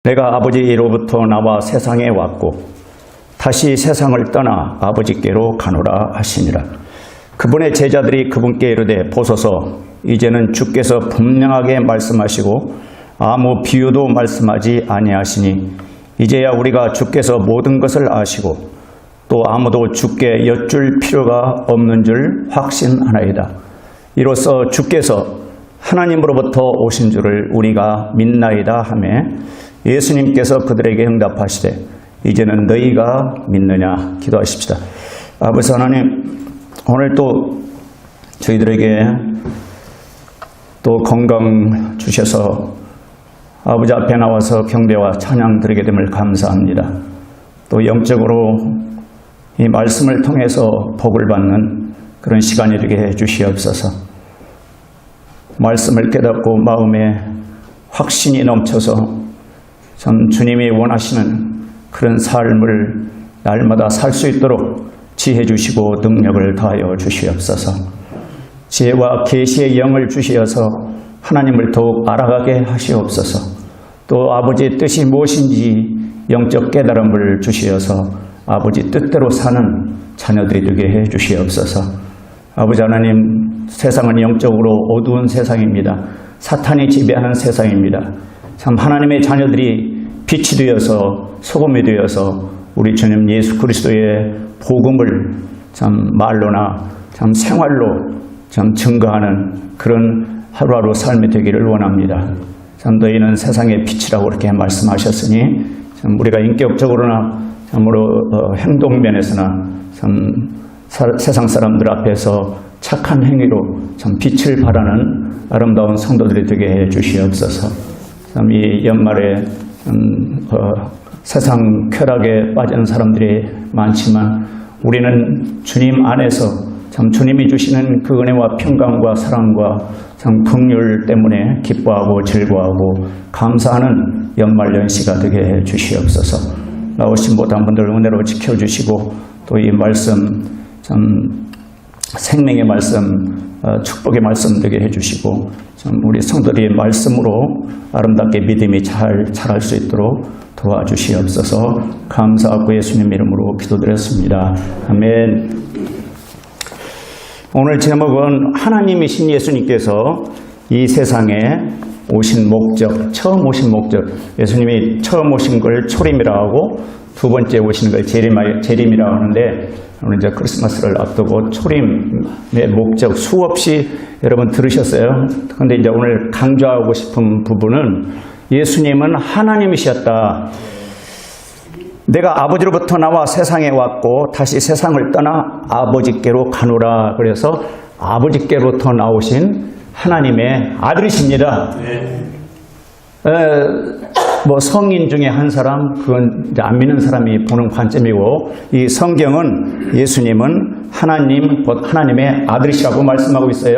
내가 아버지로부터 나와 세상에 왔고 다시 세상을 떠나 아버지께로 가노라 하시니라. 그분의 제자들이 그분께 이르되 보소서, 이제는 주께서 분명하게 말씀하시고 아무 비유도 말씀하지 아니하시니 이제야 우리가 주께서 모든 것을 아시고 또 아무도 주께 여쭐 필요가 없는 줄 확신하나이다. 이로써 주께서 하나님으로부터 오신 줄을 우리가 믿나이다 하매 예수님께서 그들에게 응답하시되 이제는 너희가 믿느냐. 기도하십시다. 아버지 하나님, 오늘 또 저희들에게 또 건강 주셔서 아버지 앞에 나와서 경배와 찬양 드리게 됨을 감사합니다. 또 영적으로 이 말씀을 통해서 복을 받는 그런 시간이 되게 해 주시옵소서. 말씀을 깨닫고 마음에 확신이 넘쳐서 참 주님이 원하시는 그런 삶을 날마다 살 수 있도록 지혜 주시고 능력을 더하여 주시옵소서. 지혜와 계시의 영을 주시어서 하나님을 더욱 알아가게 하시옵소서. 또 아버지의 뜻이 무엇인지 영적 깨달음을 주시어서 아버지 뜻대로 사는 자녀들이 되게 해 주시옵소서. 아버지 하나님, 세상은 영적으로 어두운 세상입니다. 사탄이 지배하는 세상입니다. 참 하나님의 자녀들이 빛이 되어서 소금이 되어서 우리 주님 예수 그리스도의 복음을 참 말로나 참 생활로 참 증거하는 그런 하루하루 삶이 되기를 원합니다. 참 너희는 세상의 빛이라고 그렇게 말씀하셨으니 참 우리가 인격적으로나 참으로 행동면에서나 참 세상 사람들 앞에서 착한 행위로 참 빛을 발하는 아름다운 성도들이 되게 해 주시옵소서. 참 이 연말에 세상 쾌락에 빠진 사람들이 많지만 우리는 주님 안에서 참 주님이 주시는 그 은혜와 평강과 사랑과 참 긍휼 때문에 기뻐하고 즐거워하고 감사하는 연말 연시가 되게 해 주시옵소서. 나오신 모든 분들 은혜로 지켜주시고 또 이 말씀 참 생명의 말씀, 축복의 말씀 되게 해주시고 참 우리 성도들의 말씀으로 아름답게 믿음이 잘 자랄 수 있도록 도와주시옵소서. 감사하고 예수님 이름으로 기도드렸습니다. 아멘. 오늘 제목은 하나님이신 예수님께서 이 세상에 오신 목적, 처음 오신 목적, 예수님이 처음 오신 걸 초림이라고 하고 두 번째 오시는 걸 재림이라고 하는데 오늘 이제 크리스마스를 앞두고 초림의 목적 수없이 여러분 들으셨어요. 그런데 이제 오늘 강조하고 싶은 부분은 예수님은 하나님이셨다. 내가 아버지로부터 나와 세상에 왔고 다시 세상을 떠나 아버지께로 가노라. 그래서 아버지께로부터 나오신 하나님의 아들이십니다. 뭐 성인 중에 한 사람, 그건 이제 안 믿는 사람이 보는 관점이고, 이 성경은 예수님은 하나님, 곧 하나님의 아들이시라고 말씀하고 있어요.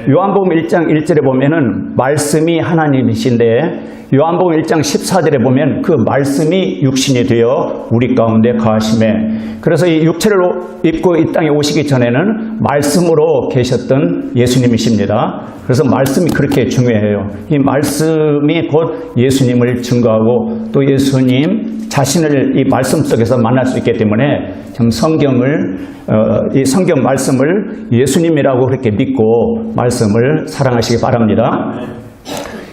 요한복음 1장 1절에 보면은 말씀이 하나님이신데, 요한복음 1장 14절에 보면 그 말씀이 육신이 되어 우리 가운데 거하심에, 그래서 이 육체를 입고 이 땅에 오시기 전에는 말씀으로 계셨던 예수님이십니다. 그래서 말씀이 그렇게 중요해요. 이 말씀이 곧 예수님을 증거하고 또 예수님 자신을 이 말씀 속에서 만날 수 있기 때문에 참 성경을 이 성경 말씀을 예수님이라고 그렇게 믿고 말씀을 사랑하시기 바랍니다.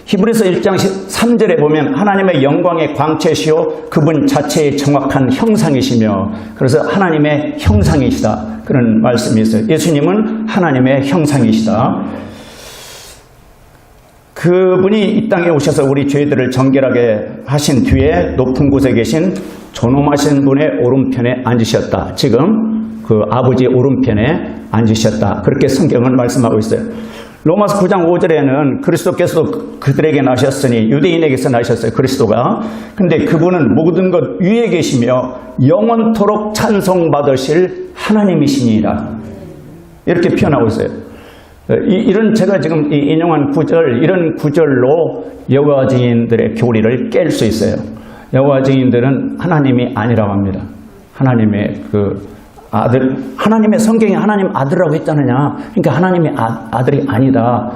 히브리서 1장 3절에 보면 하나님의 영광의 광채시요 그분 자체의 정확한 형상이시며, 그래서 하나님의 형상이시다, 그런 말씀이 있어요. 예수님은 하나님의 형상이시다. 그분이 이 땅에 오셔서 우리 죄들을 정결하게 하신 뒤에 높은 곳에 계신 존엄하신 분의 오른편에 앉으셨다. 지금 그 아버지의 오른편에 앉으셨다. 그렇게 성경은 말씀하고 있어요. 로마서 9장 5절에는 그리스도께서 그들에게 나셨으니, 유대인에게서 나셨어요, 그리스도가. 근데 그분은 모든 것 위에 계시며 영원토록 찬송받으실 하나님이시니라. 이렇게 표현하고 있어요. 이런 제가 지금 인용한 구절, 이런 구절로 여호와 증인들의 교리를 깰 수 있어요. 여호와 증인들은 하나님이 아니라고 합니다. 하나님의 그 아들, 하나님의 성경에 하나님 아들이라고 했잖느냐. 그러니까 하나님의 아들이 아니다.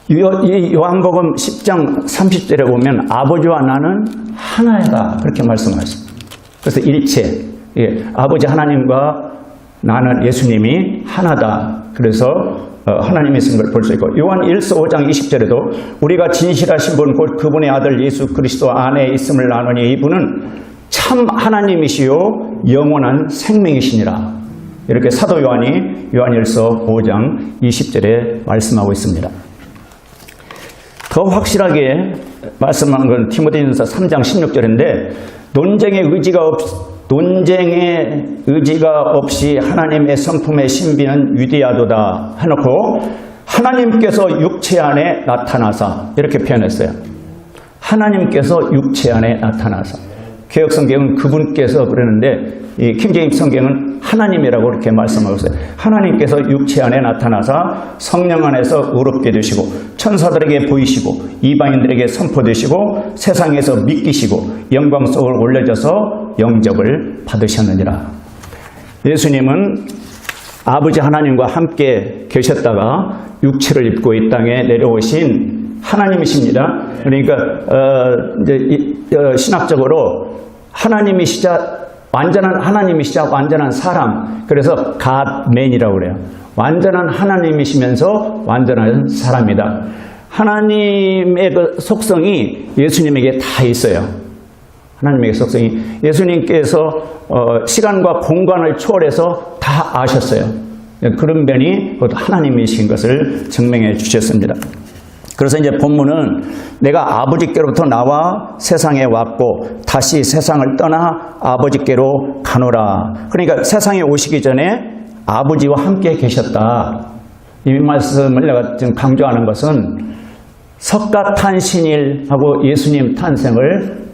이 요한복음 10장 30절에 보면 아버지와 나는 하나이다 그렇게 말씀하십니다. 그래서 일체, 아버지 하나님과 나는 예수님이 하나다. 그래서 하나님이 쓴 걸 볼 수 있고, 요한 1서 5장 20절에도 우리가 진실하신 분 곧 그분의 아들 예수 그리스도 안에 있음을 나누니 이분은 참 하나님이시요 영원한 생명이시니라. 이렇게 사도 요한이 요한 1서 5장 20절에 말씀하고 있습니다. 더 확실하게 말씀한 건 디모데전서 3장 16절인데 논쟁의 의지가 없이 하나님의 성품의 신비는 위대하도다 해놓고 하나님께서 육체 안에 나타나사 이렇게 표현했어요. 하나님께서 육체 안에 나타나사. 개혁성경은 그분께서 그러는데 이 킹제임스 성경은 하나님이라고 이렇게 말씀하고 있어요. 하나님께서 육체 안에 나타나사 성령 안에서 의롭게 되시고 천사들에게 보이시고 이방인들에게 선포되시고 세상에서 믿기시고 영광 속으로 올려져서 영접을 받으셨느니라. 예수님은 아버지 하나님과 함께 계셨다가 육체를 입고 이 땅에 내려오신 하나님이십니다. 그러니까 이제 신학적으로 하나님이시자 완전한 하나님이시자 완전한 사람, 그래서 Godman이라고 그래요. 완전한 하나님이시면서 완전한 사람이다. 하나님의 그 속성이 예수님에게 다 있어요. 하나님의 속성이 예수님께서 시간과 공간을 초월해서 다 아셨어요. 그런 면이 하나님이신 것을 증명해 주셨습니다. 그래서 이제 본문은 내가 아버지께로부터 나와 세상에 왔고 다시 세상을 떠나 아버지께로 가노라. 그러니까 세상에 오시기 전에 아버지와 함께 계셨다. 이 말씀을 내가 지금 강조하는 것은 석가탄신일하고 예수님 탄생을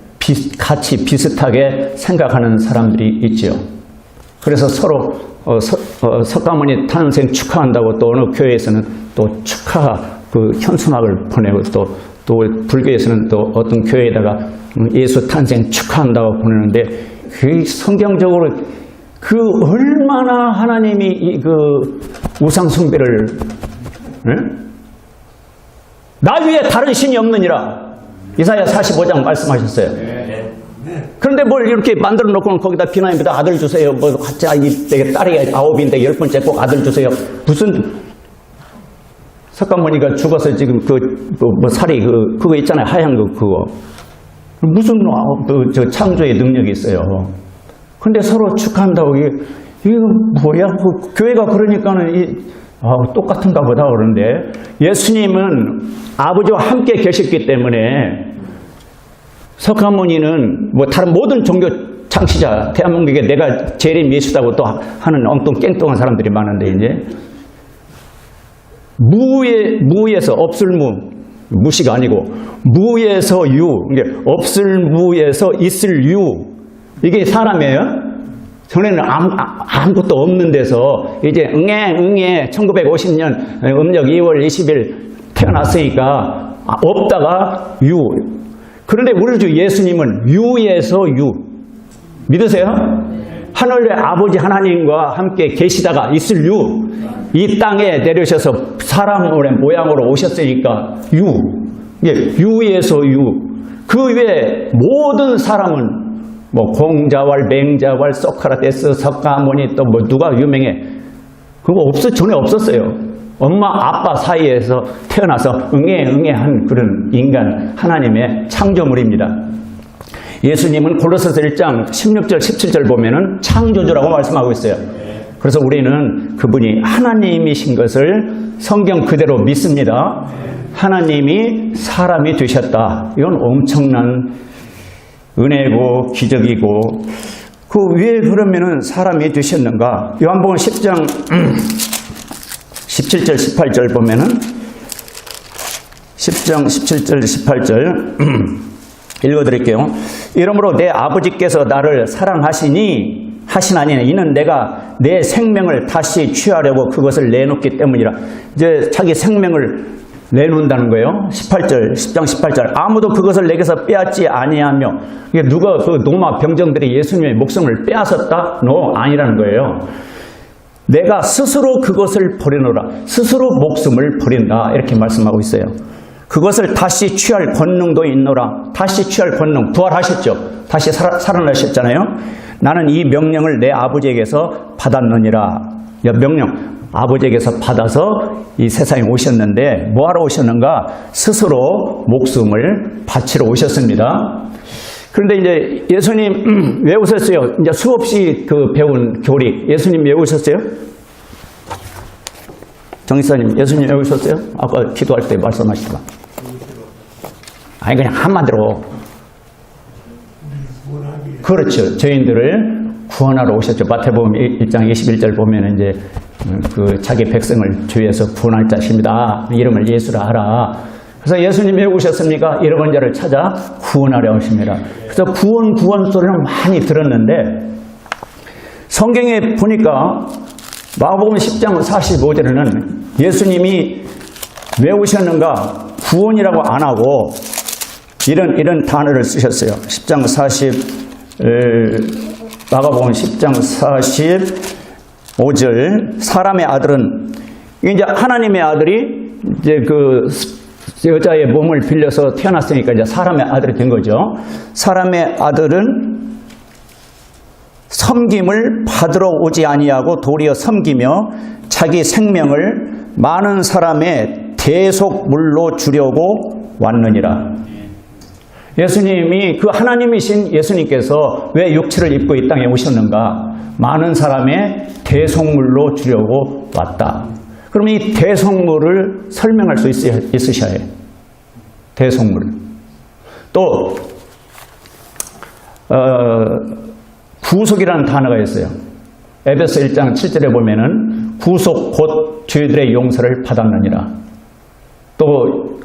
같이 비슷하게 생각하는 사람들이 있지요. 그래서 서로 석가모니 탄생 축하한다고 또 어느 교회에서는 또 축하 그 현수막을 보내고 또 불교에서는 또 어떤 교회에다가 예수 탄생 축하한다고 보내는데 그 성경적으로 그 얼마나 하나님이 그 우상 숭배를 나 위에 다른 신이 없느니라 이사야 45장 말씀하셨어요. 그런데 뭘 이렇게 만들어 놓고는 거기다 비나입니다. 아들 주세요. 뭐 내게 딸이 9인데 10번째 꼭 아들 주세요. 무슨 석가모니가 죽어서 지금 뭐 살이 그거 있잖아요. 하얀 그거 무슨 저 창조의 능력이 있어요. 근데 서로 축하한다고 이거 뭐야? 교회가 그러니까는 똑같은가 보다 그러는데 예수님은 아버지와 함께 계셨기 때문에 석가모니는 뭐 다른 모든 종교 창시자 대한민국에 내가 재림 예수다고 또 하는 엉뚱 깽뚱한 사람들이 많은데 이제 무에서 없을 무시가 아니고 무에서 유, 이게 없을 무에서 있을 유, 이게 사람이에요. 전에는 아무것도 없는 데서 이제 응애 1950년 음력 2월 20일 태어났으니까 없다가 유. 그런데 우리 주 예수님은 유에서 유. 믿으세요? 하늘의 아버지 하나님과 함께 계시다가 있을 유. 이 땅에 내려오셔서 사람의 모양으로 오셨으니까 유. 유에서 유. 그 외에 모든 사람은 뭐 공자왈, 맹자왈, 소크라테스, 석가모니 또 뭐 누가 유명해. 그거 전에 없었어요. 엄마 아빠 사이에서 태어나서 응애한 그런 인간 하나님의 창조물입니다. 예수님은 골로새서 1장 16절 17절 보면은 창조주라고 말씀하고 있어요. 그래서 우리는 그분이 하나님이신 것을 성경 그대로 믿습니다. 하나님이 사람이 되셨다. 이건 엄청난 은혜고 기적이고 그 왜 그러면은 사람이 되셨는가? 요한복음 10장 17절 18절 보면은 10장 17절 18절 읽어드릴게요. 이러므로 내 아버지께서 나를 사랑하시나니 이는 내가 내 생명을 다시 취하려고 그것을 내놓기 때문이라. 이제 자기 생명을 내놓는다는 거예요. 18절 10장 18절 아무도 그것을 내게서 빼앗지 아니하며 이게 누가 그 노마 병정들이 예수님의 목숨을 빼앗았다? 아니라는 거예요. 내가 스스로 그것을 버리노라. 스스로 목숨을 버린다. 이렇게 말씀하고 있어요. 그것을 다시 취할 권능도 있노라. 다시 취할 권능. 부활하셨죠. 다시 살아나셨잖아요. 나는 이 명령을 내 아버지에게서 받았느니라. 명령, 아버지에게서 받아서 이 세상에 오셨는데 뭐하러 오셨는가? 스스로 목숨을 바치러 오셨습니다. 그런데 이제 예수님 왜 오셨어요? 이제 수없이 배운 교리. 예수님 왜 오셨어요? 정의사님, 예수님 왜 오셨어요? 아까 기도할 때 말씀하시더라. 아니, 그냥 한마디로. 그렇죠. 저희들을 구원하러 오셨죠. 마태복음 1장 21절 보면 이제 자기 백성을 주위에서 구원할 자십니다. 이름을 예수라 하라. 그래서 예수님이 왜 오셨습니까? 잃어본 자를 찾아 구원하려 오십니다. 그래서 구원 소리는 많이 들었는데 성경에 보니까 마가복음 10장 45절에는 예수님이 왜 오셨는가? 구원이라고 안 하고 이런 단어를 쓰셨어요. 10장 40 마가복음 10장 45절 사람의 아들은 이제 하나님의 아들이 이제 여자의 몸을 빌려서 태어났으니까 이제 사람의 아들이 된 거죠. 사람의 아들은 섬김을 받으러 오지 아니하고 도리어 섬기며 자기 생명을 많은 사람의 대속물로 주려고 왔느니라. 예수님이 하나님이신 예수님께서 왜 육체를 입고 이 땅에 오셨는가? 많은 사람의 대속물로 주려고 왔다. 그럼 이 대속물을 설명할 수 있으셔야 해요. 대속물. 또 구속이라는 단어가 있어요. 에베소 1장 7절에 보면은 구속 곧 죄들의 용서를 받았느니라. 또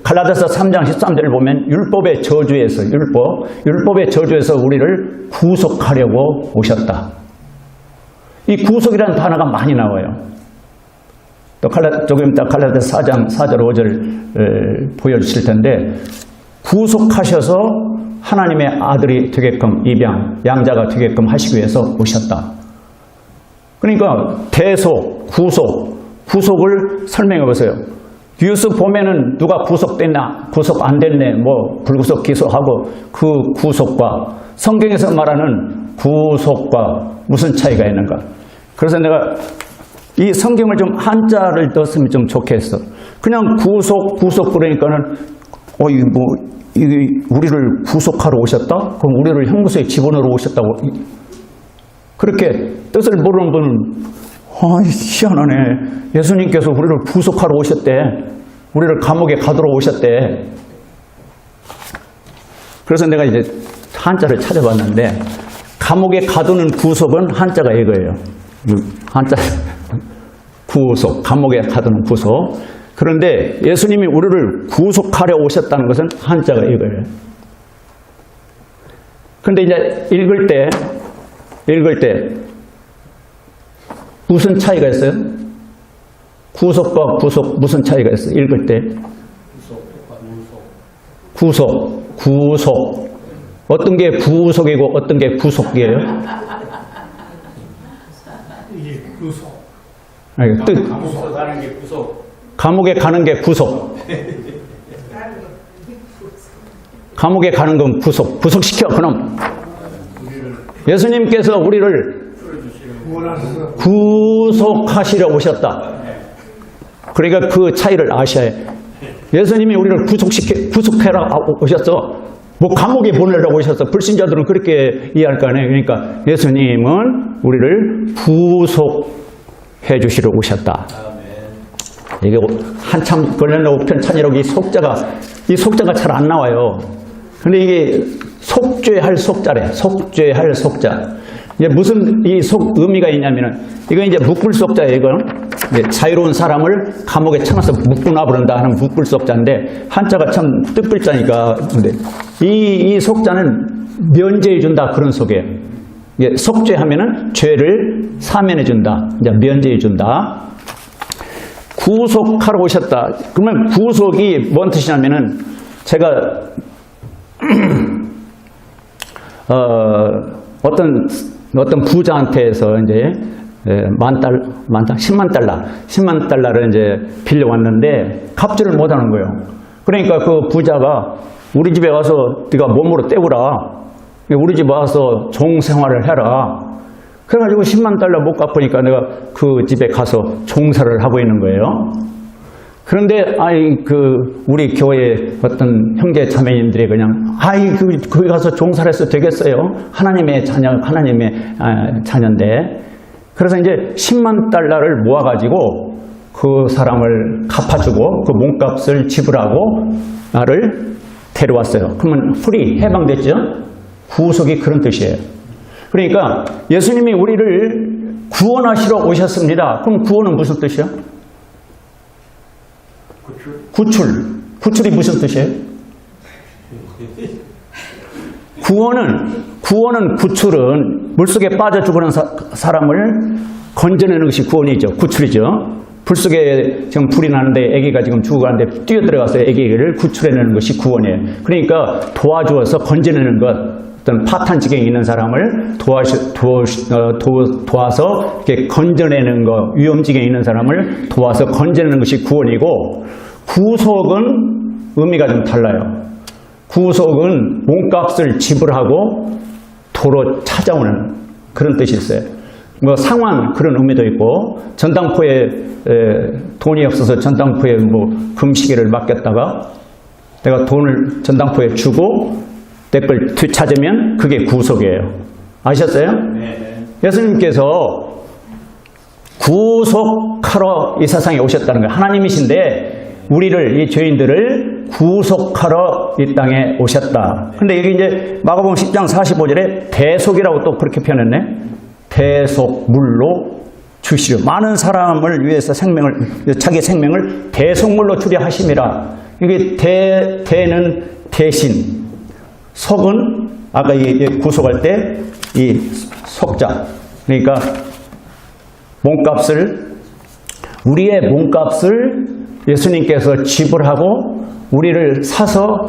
갈라디아서 3장 13절을 보면 율법의 저주에서 율법의 저주에서 우리를 구속하려고 오셨다. 이 구속이라는 단어가 많이 나와요. 또 조금 이따 갈라디아서 4장 4절 5절 보여주실 텐데 구속하셔서 하나님의 아들이 되게끔 입양 양자가 되게끔 하시기 위해서 오셨다. 그러니까 대속, 구속을 설명해 보세요. 뉴스 보면은 누가 구속됐나, 구속 안 됐네, 불구속 기소하고 그 구속과 성경에서 말하는 구속과 무슨 차이가 있는가? 그래서 내가 이 성경을 좀 한자를 넣었으면 좀 좋겠어. 그냥 구속 그러니까는 우리를 구속하러 오셨다? 그럼 우리를 형무소에 집어넣으러 오셨다고 그렇게 뜻을 모르는 분은 희한하네. 예수님께서 우리를 구속하러 오셨대. 우리를 감옥에 가두러 오셨대. 그래서 내가 이제 한자를 찾아봤는데 감옥에 가두는 구속은 한자가 이거예요. 한자 구속, 감옥에 가두는 구속. 그런데 예수님이 우리를 구속하려 오셨다는 것은 한자가 이거예요. 그런데 이제 읽을 때 무슨 차이가 있어요? 구속과 구속 무슨 차이가 있어요? 읽을 때 구속 어떤 게 구속이고 어떤 게 구속이에요? 이게 구속. 감옥에 가는 게 구속. 감옥에 가는 게 구속. 감옥에 가는 건 구속시켜 그놈. 예수님께서 우리를 구속하시려 오셨다. 그러니까 그 차이를 아셔야 해. 예수님이 우리를 구속해라 오셨어. 감옥에 보내려고 오셨어. 불신자들은 그렇게 이해할 거 아니에요. 그러니까 예수님은 우리를 구속해 주시러 오셨다. 이게 한참 걸려놓고 편찬이라고 이 속자가 잘 안 나와요. 근데 이게 속죄할 속자래. 속죄할 속자. 이제 무슨 의미가 있냐면은, 이거 이제 묵불속자예요, 이건. 자유로운 사람을 감옥에 쳐놔서 묵불놔버린다 하는 묵불속자인데, 한자가 참 뜻불자니까. 근데 이 속자는 면제해준다, 그런 속이에요. 속죄하면은 죄를 사면해준다. 이제 면제해준다. 구속하러 오셨다. 그러면 구속이 뭔 뜻이냐면은, 제가, 어떤 부자한테서 이제 10만 달러를 이제 빌려왔는데 갚지를 못하는 거예요. 그러니까 그 부자가 우리 집에 가서 네가 몸으로 때우라. 우리 집에 와서 종 생활을 해라. 그래가지고 10만 달러 못 갚으니까 내가 그 집에 가서 종사를 하고 있는 거예요. 그런데 우리 교회 어떤 형제 자매님들이 그냥 거기 가서 종사를 해서 되겠어요? 하나님의 자녀인데. 그래서 이제 10만 달러를 모아가지고 그 사람을 갚아주고 그 몸값을 지불하고 나를 데려왔어요. 그러면 해방됐죠? 구속이 그런 뜻이에요. 그러니까 예수님이 우리를 구원하시러 오셨습니다. 그럼 구원은 무슨 뜻이요? 구출이 무슨 뜻이에요? 구출은 물속에 빠져 죽는 사람을 건져내는 것이 구원이죠. 구출이죠. 불속에 지금 불이 나는데 아기가 지금 죽어가는데 뛰어들어가서 아기를 구출해내는 것이 구원이에요. 그러니까 도와주어서 건져내는 것. 어떤 파탄지경에 있는 사람을 도와서 이렇게 건져내는 것, 위험지경에 있는 사람을 도와서 건져내는 것이 구원이고, 구속은 의미가 좀 달라요. 구속은 몸값을 지불하고 도로 찾아오는 그런 뜻이 있어요. 뭐 상환 그런 의미도 있고, 전당포에 돈이 없어서 전당포에 뭐 금시계를 맡겼다가 내가 돈을 전당포에 주고 내 걸 되찾으면 그게 구속이에요. 아셨어요? 네. 예수님께서 구속하러 이 세상에 오셨다는 거예요. 하나님이신데 우리를, 이 죄인들을 구속하러 이 땅에 오셨다. 근데 여기 이제 마가복음 10장 45절에 대속이라고 또 그렇게 표현했네. 대속물로 주시려. 많은 사람을 위해서 자기 생명을 대속물로 주려 하심이라. 이게 대는 대신, 속은 아까 구속할 때 이 속자, 그러니까 우리의 몸값을 예수님께서 지불하고 우리를 사서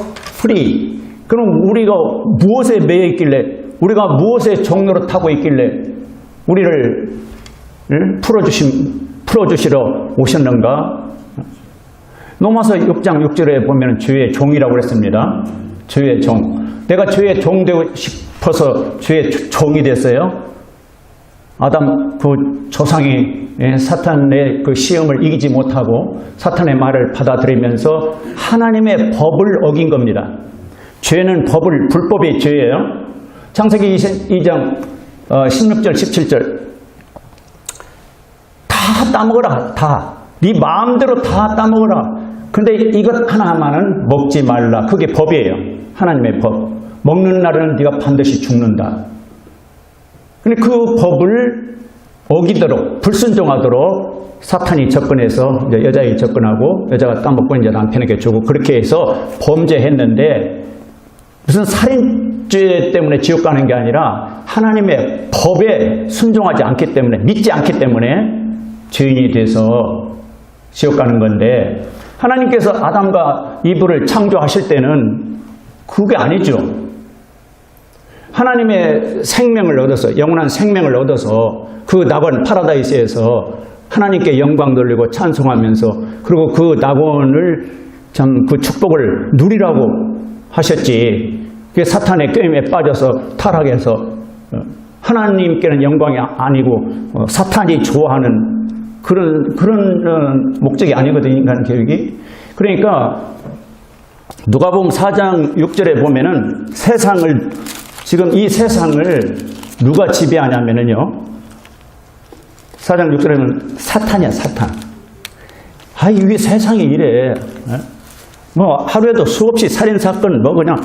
그럼 우리가 무엇에 매여 있길래, 우리가 무엇에 종로로 타고 있길래 우리를 풀어주시러 오셨는가? 로마서 6장 6절에 보면 주의 종이라고 그랬습니다. 주의 종. 내가 주의 종 되고 싶어서 주의 종이 됐어요. 아담 그 조상이 사탄의 그 시험을 이기지 못하고 사탄의 말을 받아들이면서 하나님의 법을 어긴 겁니다. 죄는 불법의 죄예요. 창세기 2장 16절 17절 다 따먹어라. 다. 네 마음대로 다 따먹어라. 근데 이것 하나만은 먹지 말라. 그게 법이에요. 하나님의 법. 먹는 날은 네가 반드시 죽는다. 근데 그 법을 어기도록, 불순종하도록 사탄이 접근해서 이제 여자에 접근하고 여자가 따먹고 이제 남편에게 주고 그렇게 해서 범죄했는데 무슨 살인죄 때문에 지옥 가는 게 아니라 하나님의 법에 순종하지 않기 때문에, 믿지 않기 때문에 죄인이 돼서 지옥 가는 건데, 하나님께서 아담과 이브를 창조하실 때는 그게 아니죠. 하나님의 생명을 얻어서, 영원한 생명을 얻어서 그 낙원 파라다이스에서 하나님께 영광 돌리고 찬송하면서, 그리고 그 낙원을 참 그 축복을 누리라고 하셨지. 그게 사탄의 꾀임에 빠져서 타락해서 하나님께는 영광이 아니고 사탄이 좋아하는 그런 목적이 아니거든요, 인간 교육이. 그러니까 누가복음 4장 6절에 보면은 지금 이 세상을 누가 지배하냐면요, 4장 6절에는 사탄이야, 사탄. 이게 세상이 이래. 뭐 하루에도 수없이 살인사건, 뭐 그냥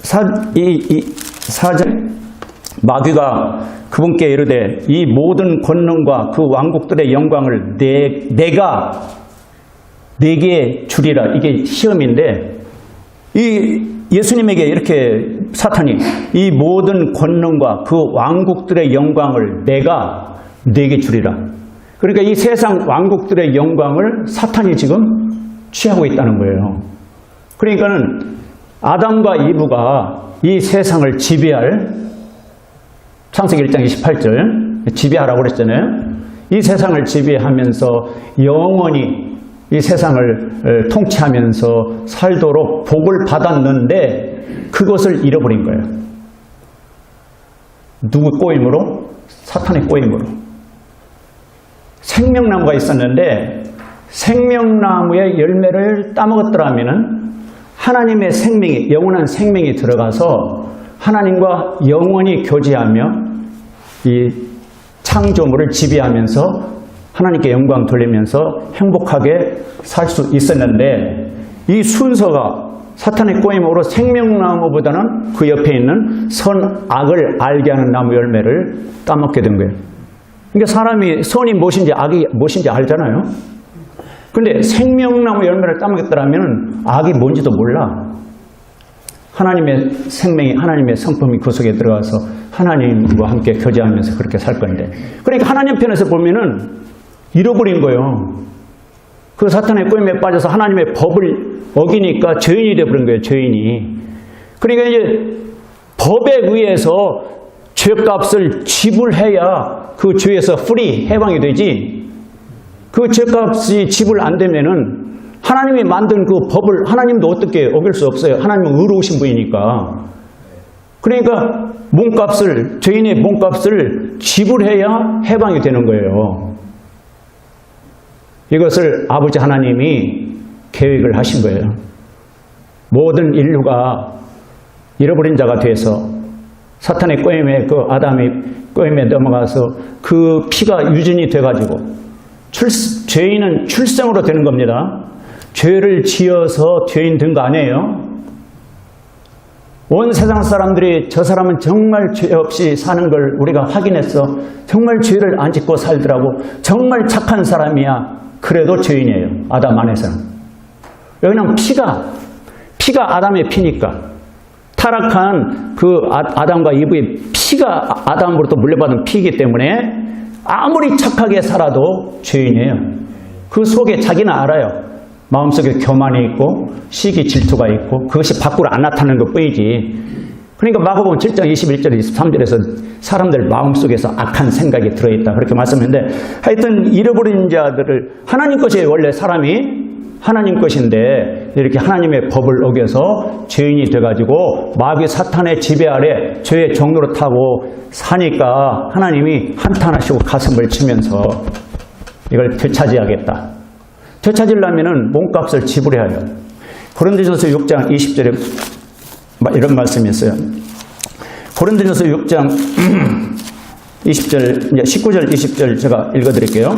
사장 마귀가 그분께 이르되 이 모든 권능과 그 왕국들의 영광을 내게 주리라. 이게 시험인데, 이 예수님에게 이렇게 사탄이 이 모든 권능과 그 왕국들의 영광을 내게 주리라. 그러니까 이 세상 왕국들의 영광을 사탄이 지금 취하고 있다는 거예요. 그러니까는 아담과 이브가 이 세상을 지배할 창세기 1장 28절 지배하라고 그랬잖아요. 이 세상을 지배하면서 영원히 이 세상을 통치하면서 살도록 복을 받았는데 그것을 잃어버린 거예요. 누구 꼬임으로? 사탄의 꼬임으로. 생명나무가 있었는데 생명나무의 열매를 따먹었더라면 하나님의 생명이, 영원한 생명이 들어가서 하나님과 영원히 교제하며 이 창조물을 지배하면서 하나님께 영광 돌리면서 행복하게 살 수 있었는데 이 순서가 사탄의 꼬임으로 생명나무보다는 그 옆에 있는 선악을 알게 하는 나무 열매를 따먹게 된 거예요. 그러니까 사람이 선이 무엇인지 악이 무엇인지 알잖아요. 근데 생명나무 열매를 따먹었더라면 악이 뭔지도 몰라. 하나님의 생명이, 하나님의 성품이 그 속에 들어가서 하나님과 함께 교제하면서 그렇게 살 건데. 그러니까 하나님 편에서 보면은 잃어버린 거예요. 그 사탄의 꼬임에 빠져서 하나님의 법을 어기니까 죄인이 되어버린 거예요, 죄인이. 그러니까 이제 법에 의해서 죄값을 지불해야 그 죄에서 free, 해방이 되지. 그 죄값이 지불 안 되면은 하나님이 만든 그 법을 하나님도 어떻게 어길 수 없어요. 하나님은 의로우신 분이니까. 그러니까 몸값을, 죄인의 몸값을 지불해야 해방이 되는 거예요. 이것을 아버지 하나님이 계획을 하신 거예요. 모든 인류가 잃어버린 자가 돼서 사탄의 꼬임에, 그 아담의 꼬임에 넘어가서 그 피가 유전이 돼가지고 죄인은 출생으로 되는 겁니다. 죄를 지어서 죄인 된 거 아니에요. 온 세상 사람들이 저 사람은 정말 죄 없이 사는 걸 우리가 확인했어. 정말 죄를 안 짓고 살더라고. 정말 착한 사람이야. 그래도 죄인이에요. 아담 안에서는. 여기는 피가 아담의 피니까. 타락한 그 아담과 이브의 피가 아담으로부터 물려받은 피이기 때문에 아무리 착하게 살아도 죄인이에요. 그 속에 자기는 알아요. 마음속에 교만이 있고 시기 질투가 있고 그것이 밖으로 안 나타나는 것 뿐이지. 그러니까 마가복음 7장 21절 23절에서 사람들 마음속에서 악한 생각이 들어있다 그렇게 말씀했는데, 하여튼 잃어버린 자들을, 하나님 것이 원래 사람이 하나님 것인데 이렇게 하나님의 법을 어겨서 죄인이 돼가지고 마귀 사탄의 지배 아래 죄의 종로로 타고 사니까 하나님이 한탄하시고 가슴을 치면서 이걸 되찾아야겠다. 되찾으려면 몸값을 지불해야 해요. 고린도전서 6장 20절에 이런 말씀이 있어요. 고린도전서 6장 20절, 19절, 20절 제가 읽어드릴게요.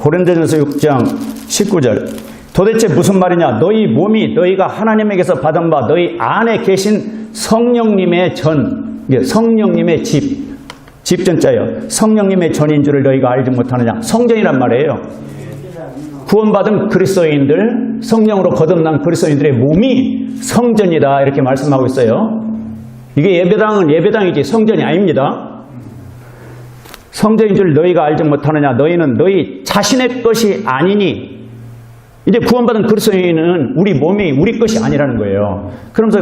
고린도전서 6장 19절. 도대체 무슨 말이냐? 너희 몸이 너희가 하나님에게서 받은 바 너희 안에 계신 성령님의 성령님의 집전자예요. 성령님의 전인 줄을 너희가 알지 못하느냐? 성전이란 말이에요. 구원받은 그리스도인들, 성령으로 거듭난 그리스도인들의 몸이 성전이다 이렇게 말씀하고 있어요. 이게 예배당은 예배당이지 성전이 아닙니다. 성전인 줄 너희가 알지 못하느냐? 너희는 너희 자신의 것이 아니니. 이제 구원받은 그리스도인은 우리 몸이 우리 것이 아니라는 거예요. 그러면서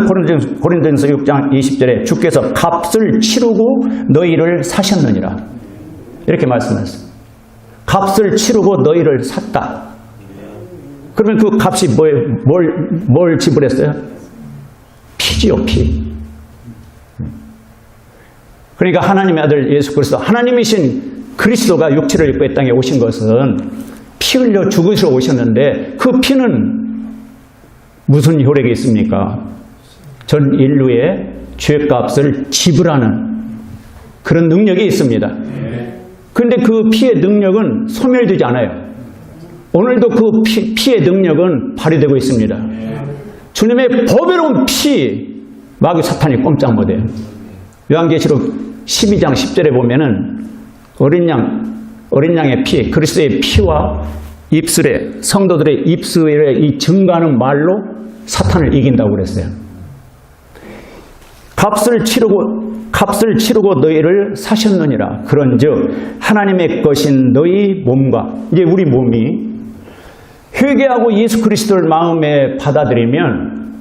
고린도전서 6장 20절에 주께서 값을 치르고 너희를 사셨느니라 이렇게 말씀하셨어요. 값을 치르고 너희를 샀다. 그러면 그 값이 뭘 지불했어요? 피지요, 피. 그러니까 하나님의 아들 예수 그리스도, 하나님이신 그리스도가 육체를 입고 이 땅에 오신 것은 피 흘려 죽으시러 오셨는데 그 피는 무슨 효력이 있습니까? 전 인류의 죄값을 지불하는 그런 능력이 있습니다. 그런데 그 피의 능력은 소멸되지 않아요. 오늘도 그 피의 능력은 발휘되고 있습니다. 주님의 보배로운 피, 마귀 사탄이 꼼짝 못해요. 요한계시록 12장 10절에 보면은 어린 양의 피, 그리스도의 피와 입술에, 성도들의 입술에 이 증가하는 말로 사탄을 이긴다고 그랬어요. 값을 치르고 너희를 사셨느니라. 그런즉 하나님의 것인 너희 몸과, 이제 우리 몸이 회개하고 예수 그리스도를 마음에 받아들이면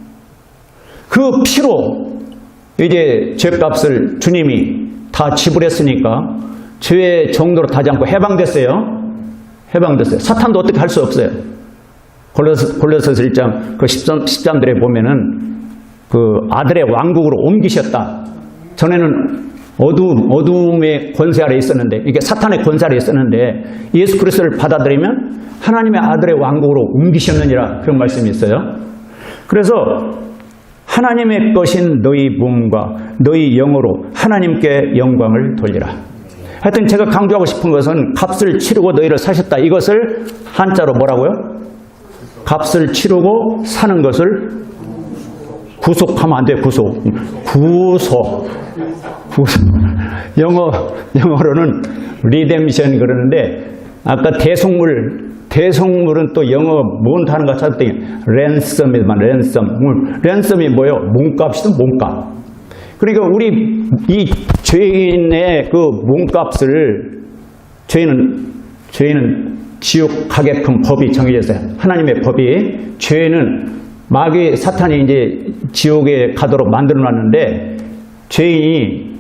그 피로 이제 죄값을 주님이 다 다 지불했으니까 죄의 정도로 타지 않고 해방됐어요. 해방됐어요. 사탄도 어떻게 할 수 없어요. 골로새서 1장 그 13절에 보면은 그 아들의 왕국으로 옮기셨다. 전에는 어둠의 권세 아래 있었는데, 이게 사탄의 권세 아래 있었는데 예수 그리스도를 받아들이면 하나님의 아들의 왕국으로 옮기셨느니라, 그런 말씀이 있어요. 그래서 하나님의 것인 너희 몸과 너희 영으로 하나님께 영광을 돌리라. 하여튼 제가 강조하고 싶은 것은 값을 치르고 너희를 사셨다. 이것을 한자로 뭐라고요? 값을 치르고 사는 것을 구속하면 안 돼요. 구속. 영어로는 리뎀션 그러는데, 아까 대속물은 또 영어 뭔 단어가 찾았더니 랜섬이만, 랜섬이 뭐예요? 몸값이든 몸값. 그러니까 우리 이 죄인의 그 몸값을, 죄인은 지옥 가게끔 법이 정해져 있어요. 하나님의 법이. 죄는 마귀 사탄이 이제 지옥에 가도록 만들어 놨는데, 죄인이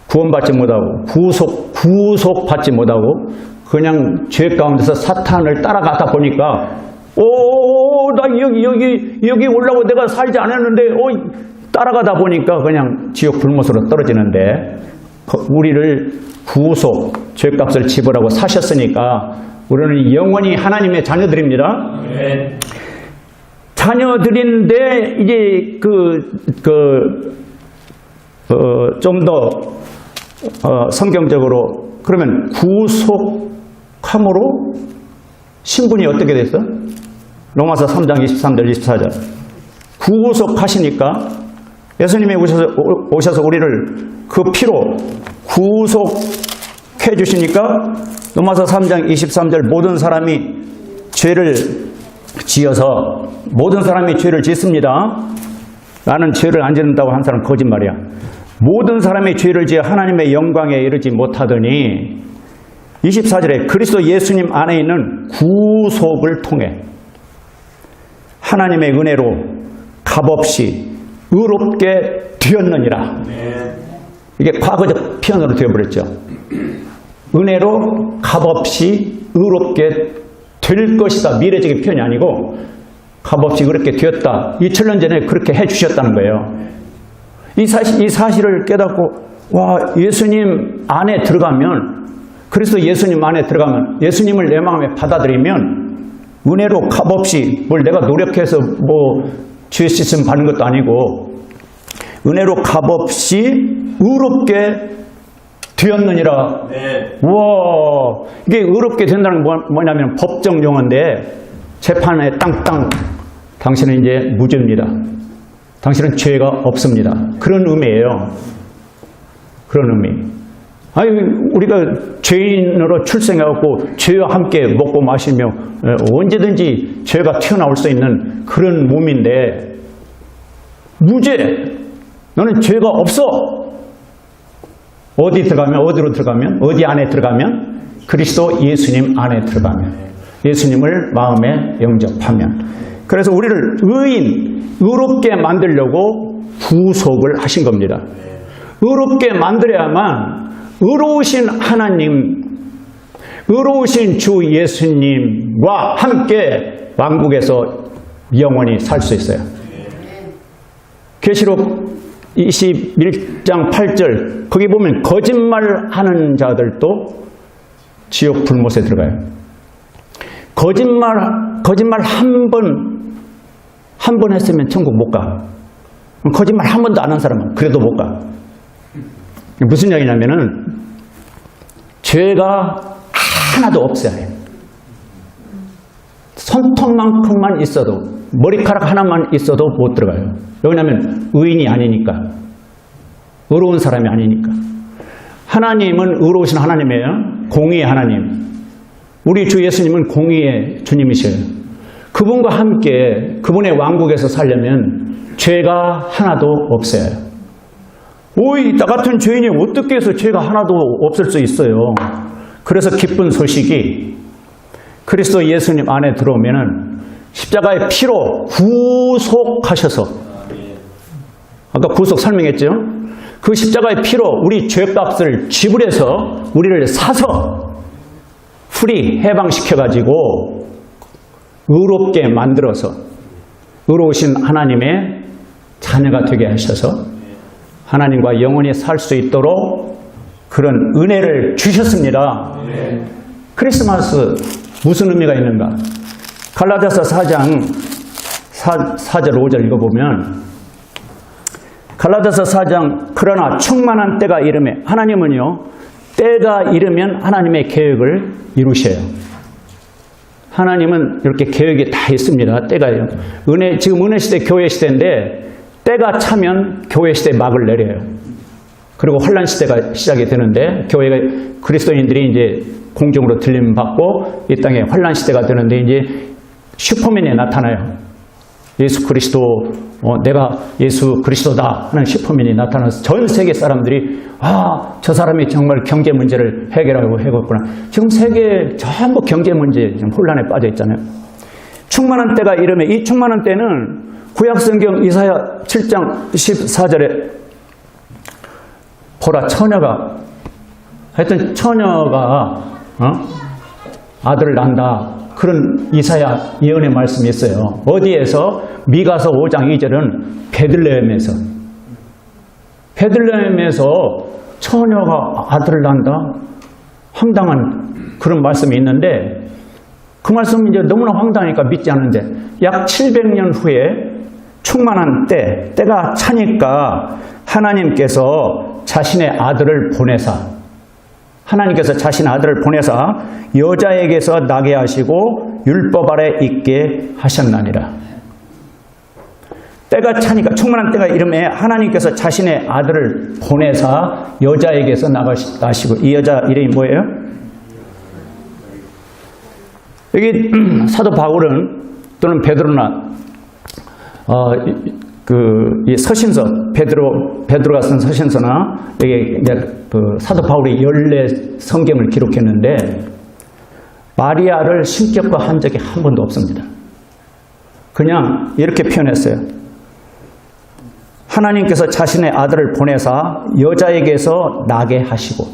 구원받지 못하고 구속받지 못하고 그냥 죄 가운데서 사탄을 따라가다 보니까 나 여기 올라고 내가 살지 않았는데 따라가다 보니까 그냥 지옥 불못으로 떨어지는데, 우리를 죄값을 지불하고 사셨으니까 우리는 영원히 하나님의 자녀들입니다. 네. 자녀들인데 이제 좀 더 성경적으로 그러면 구속함으로 신분이 어떻게 됐어? 로마서 3장 23절 24절. 구속하시니까 예수님이 오셔서 우리를 그 피로 구속해 주시니까 로마서 3장 23절 모든 사람이 죄를 지어서 모든 사람이 죄를 짓습니다. 나는 죄를 안 짓는다고 한 사람 거짓말이야. 모든 사람이 죄를 지어 하나님의 영광에 이르지 못하더니 24절에 그리스도 예수님 안에 있는 구속을 통해 하나님의 은혜로 값없이 의롭게 되었느니라. 이게 과거적 표현으로 되어버렸죠. 은혜로 값없이 의롭게 될 것이다. 미래적인 표현이 아니고 값없이 그렇게 되었다. 2000년 전에 그렇게 해주셨다는 거예요. 이 사실을 깨닫고 예수님 안에 들어가면, 그리스도 예수님 안에 들어가면, 예수님을 내 마음에 받아들이면 은혜로 값없이 뭘 내가 노력해서 죄 씻음 받는 것도 아니고 은혜로 값없이 의롭게 되었느니라. 네. 우와, 이게 의롭게 된다는 게 뭐냐면 법정 용어인데, 재판에 땅땅 당신은 이제 무죄입니다. 당신은 죄가 없습니다. 그런 의미예요. 그런 의미. 우리가 죄인으로 출생해갖고 죄와 함께 먹고 마시며 언제든지 죄가 튀어나올 수 있는 그런 몸인데, 무죄. 너는 죄가 없어. 어디로 들어가면? 어디 안에 들어가면? 그리스도 예수님 안에 들어가면. 예수님을 마음에 영접하면. 그래서 우리를 의롭게 만들려고 구속을 하신 겁니다. 의롭게 만들어야만 의로우신 하나님, 의로우신 주 예수님과 함께 왕국에서 영원히 살 수 있어요. 계시록 21장 8절 거기 보면 거짓말하는 자들도 지옥 불못에 들어가요. 거짓말 한 번 했으면 천국 못 가. 거짓말 한 번도 안 한 사람은 그래도 못 가. 무슨 이야기냐면은 죄가 하나도 없어야 해요. 손톱만큼만 있어도, 머리카락 하나만 있어도 못 들어가요. 왜냐하면 의인이 아니니까, 의로운 사람이 아니니까. 하나님은 의로우신 하나님이에요. 공의의 하나님. 우리 주 예수님은 공의의 주님이셔요. 그분과 함께 그분의 왕국에서 살려면 죄가 하나도 없어요. 나 같은 죄인이 어떻게 해서 죄가 하나도 없을 수 있어요. 그래서 기쁜 소식이, 그리스도 예수님 안에 들어오면은 십자가의 피로 구속하셔서, 아까 구속 설명했죠? 그 십자가의 피로 우리 죄값을 지불해서 우리를 사서 풀이 해방시켜가지고 의롭게 만들어서 의로우신 하나님의 자녀가 되게 하셔서 하나님과 영원히 살 수 있도록 그런 은혜를 주셨습니다. 크리스마스 무슨 의미가 있는가? 갈라디아서 4장 4절 5절 읽어보면 갈라디아서 4장 그러나 충만한 때가 이르매 하나님은요 때가 이르면 하나님의 계획을 이루셔요. 하나님은 이렇게 계획이 다 있습니다. 때가요. 지금 은혜 시대 교회 시대인데 때가 차면 교회 시대에 막을 내려요. 그리고 환란 시대가 시작이 되는데 교회가 그리스도인들이 이제 공중으로 들림 받고 이 땅에 환란 시대가 되는데 이제 슈퍼맨이 나타나요. 예수 그리스도 내가 예수 그리스도다 하는 슈퍼맨이 나타나서 전 세계 사람들이 저 사람이 정말 경제 문제를 해결하고 해결했구나. 지금 세계 전부 경제 문제 지금 혼란에 빠져 있잖아요. 충만한 때가 이르매 이 충만한 때는 구약성경 이사야 7장 14절에 보라 처녀가 하여튼 처녀가 아들을 낳는다. 그런 이사야 예언의 말씀이 있어요. 어디에서? 미가서 5장 2절은 베들레헴에서 처녀가 아들을 낳는다. 황당한 그런 말씀이 있는데 그 말씀은 이제 너무나 황당하니까 믿지 않는데 약 700년 후에 충만한 때가 차니까 하나님께서 자신의 아들을 보내사 여자에게서 나게 하시고 율법 아래 있게 하셨나니라. 때가 차니까 충만한 때가 이름에 하나님께서 자신의 아들을 보내사 여자에게서 나시고 이 여자 이름이 뭐예요? 여기 사도 바울은 또는 베드로나 이 서신서 베드로가 쓴 서신서나 여기 그 사도 바울이 14 성경을 기록했는데 마리아를 신격화한 적이 한 번도 없습니다. 그냥 이렇게 표현했어요. 하나님께서 자신의 아들을 보내사 여자에게서 나게 하시고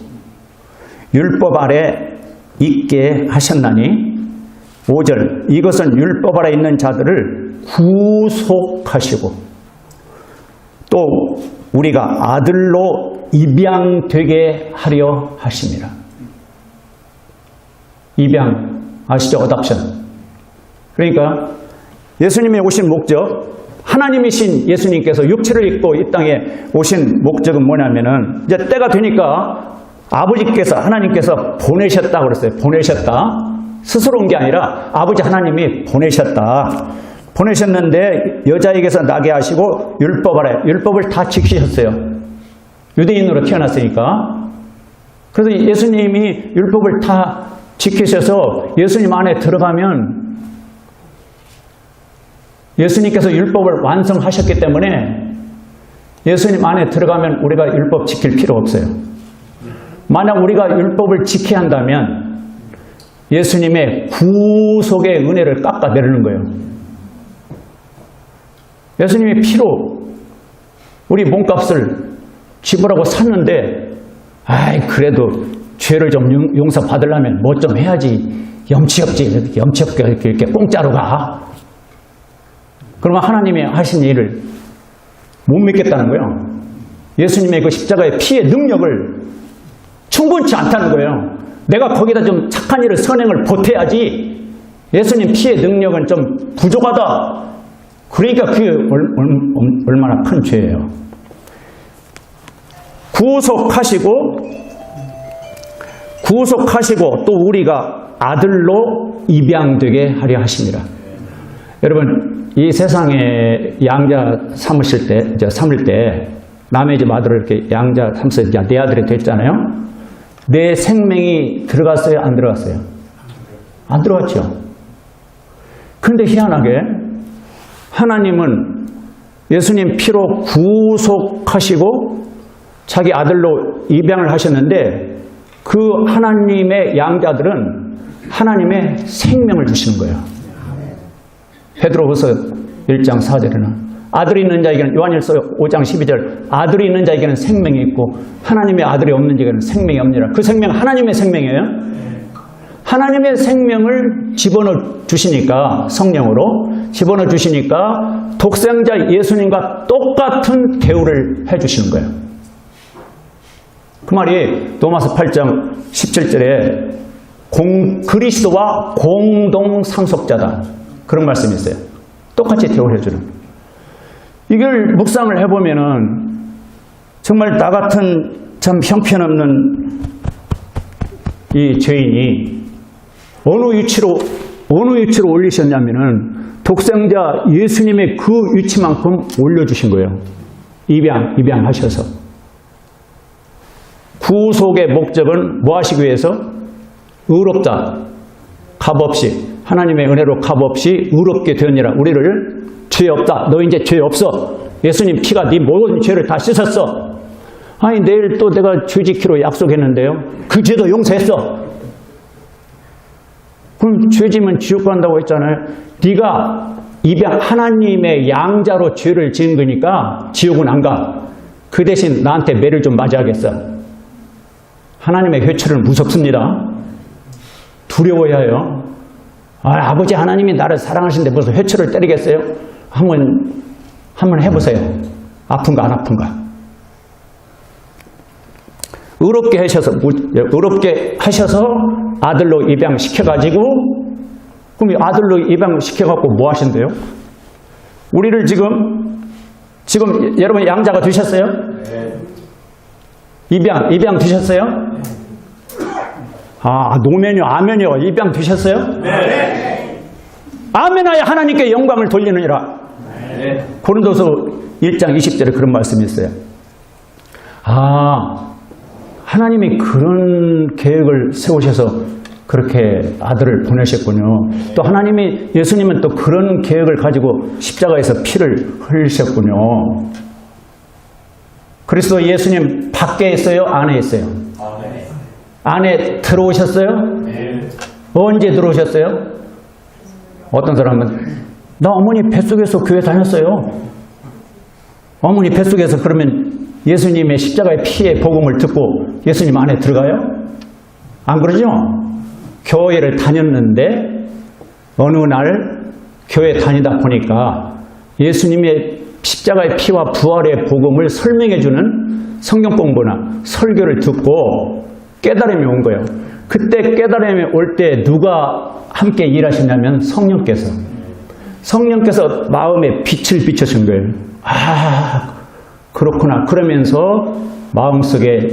율법 아래 있게 하셨나니 5절 이것은 율법 아래 있는 자들을 구속하시고 또 우리가 아들로 입양되게 하려 하심이라. 입양 아시죠? 어답션. 그러니까 예수님이 오신 목적, 하나님이신 예수님께서 육체를 입고 이 땅에 오신 목적은 뭐냐면은 이제 때가 되니까 아버지께서 하나님께서 보내셨다고 그랬어요. 보내셨다. 스스로 온 게 아니라 아버지 하나님이 보내셨다. 보내셨는데 여자에게서 나게 하시고 율법 아래 율법을 다 지키셨어요. 유대인으로 태어났으니까. 그래서 예수님이 율법을 다 지키셔서 예수님 안에 들어가면 예수님께서 율법을 완성하셨기 때문에 예수님 안에 들어가면 우리가 율법 지킬 필요 없어요. 만약 우리가 율법을 지켜야 한다면 예수님의 구속의 은혜를 깎아내리는 거예요. 예수님이 피로 우리 몸값을 지불하고 샀는데 그래도 죄를 좀 용서받으려면 뭐 좀 해야지. 염치 없지. 염치 없게 이렇게 공짜로 가. 그러면 하나님이 하신 일을 못 믿겠다는 거예요. 예수님의 그 십자가의 피의 능력을 충분치 않다는 거예요. 내가 거기다 좀 착한 일을 선행을 보태야지. 예수님 피의 능력은 좀 부족하다. 그러니까 그게 얼마나 큰 죄예요. 구속하시고 또 우리가 아들로 입양되게 하려 하십니다. 여러분 이 세상에 양자 삼을 때 남의 집 아들을 이렇게 양자 삼서 내 아들이 됐잖아요. 내 생명이 들어갔어요? 안 들어갔어요? 안 들어갔죠. 그런데 희한하게 하나님은 예수님 피로 구속하시고 자기 아들로 입양을 하셨는데 그 하나님의 양자들은 하나님의 생명을 주시는 거예요. 베드로후서 1장 4절에는 아들이 있는 자에게는 요한일서 5장 12절 아들이 있는 자에게는 생명이 있고 하나님의 아들이 없는 자에게는 생명이 없느니라. 그 생명 하나님의 생명이에요. 하나님의 생명을 집어넣어 주시니까 성령으로 집어넣어 주시니까 독생자 예수님과 똑같은 대우를 해 주시는 거예요. 그 말이 로마서 8장 17절에 그리스도와 공동 상속자다. 그런 말씀이 있어요. 똑같이 대우를 해주는. 이걸 묵상을 해보면은 정말 나 같은 참 형편없는 이 죄인이 어느 위치로 올리셨냐면은 독생자 예수님의 그 위치만큼 올려주신 거예요. 입양하셔서. 구속의 목적은 뭐 하시기 위해서? 의롭다. 값없이. 하나님의 은혜로 값없이 의롭게 되었니라. 우리를 죄 없다. 너 이제 죄 없어. 예수님 피가 네 모든 죄를 다 씻었어. 아니 내일 또 내가 죄 지키러 약속했는데요. 그 죄도 용서했어. 그럼 죄 지면 지옥 간다고 했잖아요. 네가 하나님의 양자로 죄를 지은 거니까 지옥은 안 가. 그 대신 나한테 매를 좀 맞아야겠어. 하나님의 회초는 무섭습니다. 두려워야 해요. 아버지 하나님이 나를 사랑하시는데 무슨 회초를 때리겠어요? 한번 해보세요. 아픈가 안 아픈가? 의롭게 하셔서 아들로 입양시켜가지고 그럼 아들로 입양시켜갖고 뭐 하신대요? 우리를 지금 여러분 양자가 되셨어요? 네. 입양 되셨어요? 노면이요, 아멘이요. 입양 되셨어요? 네. 아멘하여 하나님께 영광을 돌리느니라. 네. 고린도서 1장 20절에 그런 말씀이 있어요. 하나님이 그런 계획을 세우셔서 그렇게 아들을 보내셨군요. 또 하나님이 예수님은 또 그런 계획을 가지고 십자가에서 피를 흘리셨군요. 그리스도 예수님 밖에 있어요? 안에 있어요? 안에 들어오셨어요? 네. 언제 들어오셨어요? 어떤 사람은 나 어머니 뱃속에서 교회 다녔어요. 어머니 뱃속에서 그러면 예수님의 십자가의 피의 복음을 듣고 예수님 안에 들어가요? 안 그러죠? 교회를 다녔는데 어느 날 교회 다니다 보니까 예수님의 십자가의 피와 부활의 복음을 설명해주는 성경 공부나 설교를 듣고 깨달음이 온 거예요. 그때 깨달음이 올 때 누가 함께 일하시냐면 성령께서 마음에 빛을 비춰준 거예요. 그렇구나. 그러면서 마음속에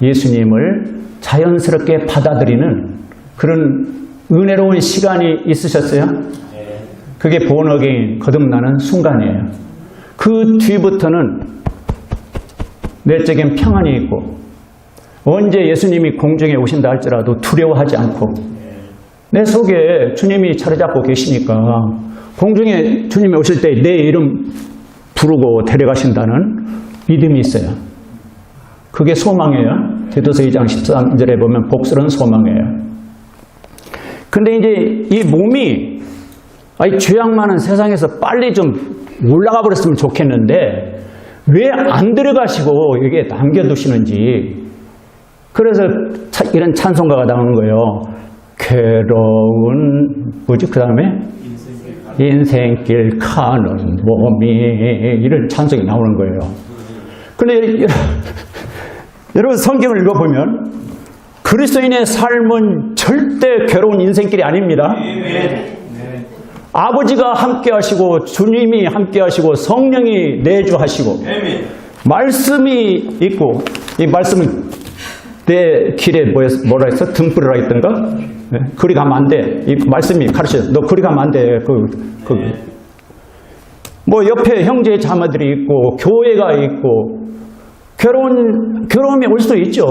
예수님을 자연스럽게 받아들이는 그런 은혜로운 시간이 있으셨어요? 그게 born again, 거듭나는 순간이에요. 그 뒤부터는 내적인 평안이 있고 언제 예수님이 공중에 오신다 할지라도 두려워하지 않고 내 속에 주님이 자리 잡고 계시니까 공중에 주님이 오실 때 내 이름 부르고 데려가신다는 믿음이 있어요. 그게 소망이에요. 디도서 2장 13절에 보면 복스러운 소망이에요. 근데 이제 이 몸이 죄악 많은 세상에서 빨리 좀 올라가 버렸으면 좋겠는데 왜 안 들어가시고 여기에 남겨두시는지. 그래서 이런 찬송가가 나오는 거예요. 괴로운 그 다음에 인생길 가는 몸이 이런 찬송이 나오는 거예요. 근데 여러분 성경을 읽어보면 그리스도인의 삶은 절대 괴로운 인생길이 아닙니다. 아버지가 함께 하시고 주님이 함께 하시고 성령이 내주하시고 말씀이 있고 이 말씀은 내 길에 뭐라 했어? 등불이라 했던가? 네? 그리 가면 안 돼. 이 말씀이 가르쳐요. 너 그리 가면 안 돼. 뭐 옆에 형제 자매들이 있고 교회가 있고 괴로움이 올 수도 있죠.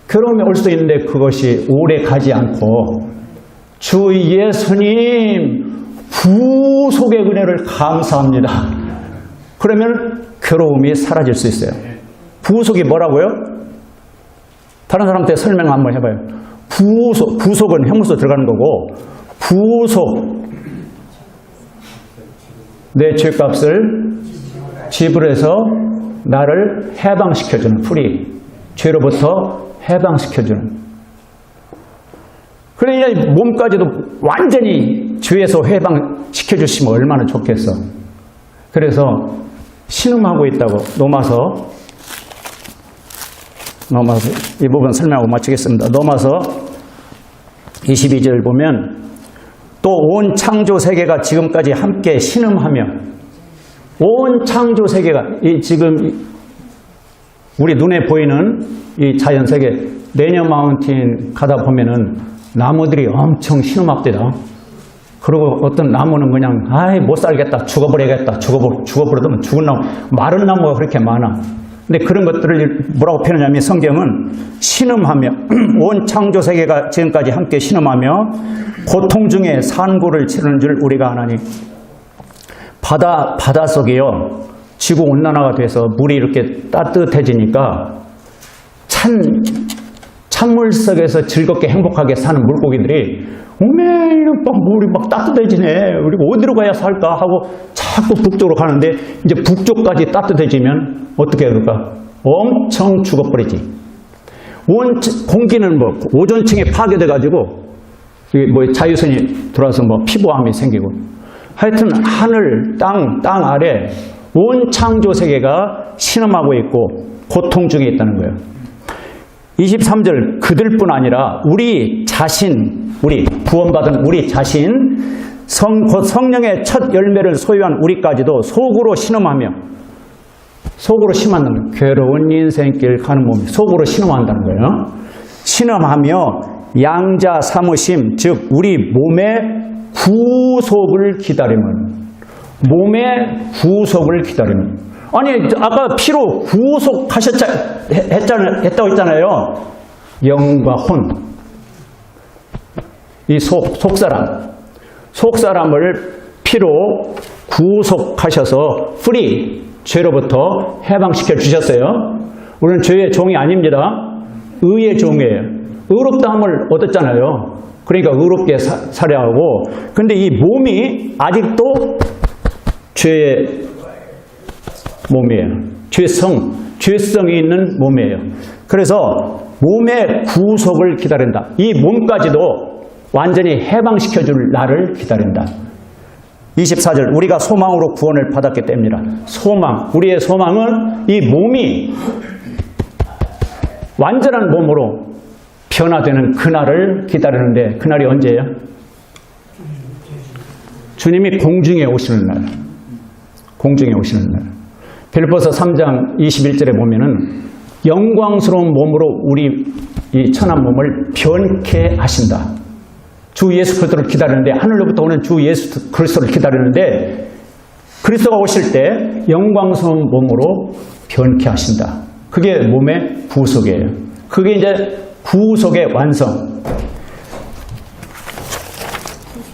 괴로움이 올 수도 있는데 그것이 오래 가지 않고 주 예수님 구속의 은혜를 감사합니다. 그러면 괴로움이 사라질 수 있어요. 구속이 뭐라고요? 다른 사람한테 설명 한번 해봐요. 구속은 형용사 들어가는 거고 구속 내 죄값을 지불해서 나를 해방시켜주는, 프리, 죄로부터 해방시켜주는. 그러니까 몸까지도 완전히 죄에서 해방시켜주시면 얼마나 좋겠어. 그래서 신음하고 있다고. 로마서 이 부분 설명하고 마치겠습니다. 로마서 22절 보면 또 온 창조 세계가 지금까지 함께 신음하며, 온 창조 세계가 지금 우리 눈에 보이는 이 자연 세계, 레니어 마운틴 가다 보면은 나무들이 엄청 신음합니다. 그리고 어떤 나무는 그냥 못 살겠다, 죽어버리겠다, 죽어버리면 죽은 나무, 마른 나무가 그렇게 많아. 근데 그런 것들을 뭐라고 표현하냐면 성경은 신음하며 온 창조 세계가 지금까지 함께 신음하며 고통 중에 산고를 치르는 줄 우리가 아나니. 바다 속에요, 지구 온난화가 돼서 물이 이렇게 따뜻해지니까 찬물 속에서 즐겁게 행복하게 사는 물고기들이 물이 막 따뜻해지네, 우리가 어디로 가야 살까 하고 자꾸 북쪽으로 가는데, 이제 북쪽까지 따뜻해지면 어떻게 될까? 엄청 죽어버리지. 공기는 오존층에 파괴돼 가지고 자유선이 들어와서 피부암이 생기고, 하여튼 하늘, 땅 아래 온 창조 세계가 신음하고 있고 고통 중에 있다는 거예요. 23절, 그들뿐 아니라 우리 자신, 구원받은 우리 자신, 곧 성령의 첫 열매를 소유한 우리까지도 속으로 신음하며, 속으로 신음한다는 거예요. 괴로운 인생길 가는 몸이 속으로 신음한다는 거예요. 신음하며 양자 삼으심, 즉 우리 몸의 구속을 기다림은, 몸의 구속을 기다림은. 아니, 아까 피로 구속했다고 했잖아요. 영과 혼. 이 속사람을 피로 구속하셔서 프리, 죄로부터 해방시켜 주셨어요. 우리는 죄의 종이 아닙니다. 의의 종이에요. 의롭다함을 얻었잖아요. 그러니까 의롭게 살아야 하고, 근데 이 몸이 아직도 죄의 몸이에요. 죄성이 있는 몸이에요. 그래서 몸의 구속을 기다린다. 이 몸까지도 완전히 해방시켜줄 날을 기다린다. 24절, 우리가 소망으로 구원을 받았기 때문이라. 소망, 우리의 소망은 이 몸이 완전한 몸으로 변화되는 그날을 기다리는데, 그날이 언제예요? 주님이 공중에 오시는 날. 공중에 오시는 날. 빌립보서 3장 21절에 보면은 영광스러운 몸으로 우리 이 천한 몸을 변케 하신다. 주 예수 그리스도를 기다리는데, 하늘로부터 오는 주 예수 그리스도를 기다리는데, 그리스도가 오실 때 영광스러운 몸으로 변케 하신다. 그게 몸의 구속이에요. 그게 이제 구속의 완성.